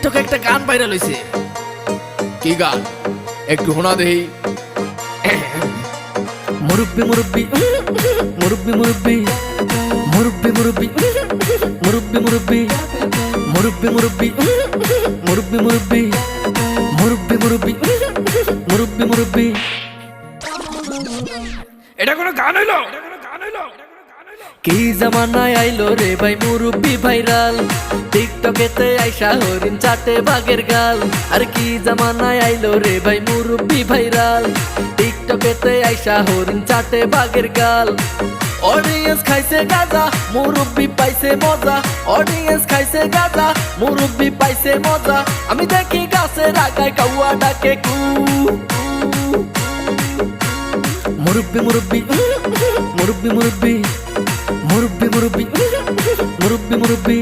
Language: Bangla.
টিকটকে একটা গান ভাইরাল হইছে। কি গান একটু শোনা দেই। মুরব্বি মুরব্বি মুরব্বি মুরব্বি মুরব্বি মুরব্বি মুরব্বি মুরব্বি মুরব্বি মুরব্বি মুরব্বি মুরব্বি মুরব্বি মুরব্বি মুরব্বি মুরব্বি। এটা কোনো গান হইলো? কি জামানায় আইলো রে ভাই মুরব্বি ভাইরাল, টিকটকেতে আইসা হরিণ চাটে বাঘের গাল। আর কি জামানায় আইলো রে ভাই মুরব্বি ভাইরাল, টিকটকেতে আইসা হরিণ চাটে বাঘের গাল। অডিয়েন্স খাইছে গাজা, মুরব্বি পাইছে মজা। অডিয়েন্স খাইছে গাজা, মুরব্বি পাইছে মজা। আমি দেখি গাছের আগায় কাউয়া ডাকে কু। মুরব্বি মুরব্বি মুরব্বি মুরব্বি মুরব্বি মুরব্বি মুরব্বি মুরব্বি।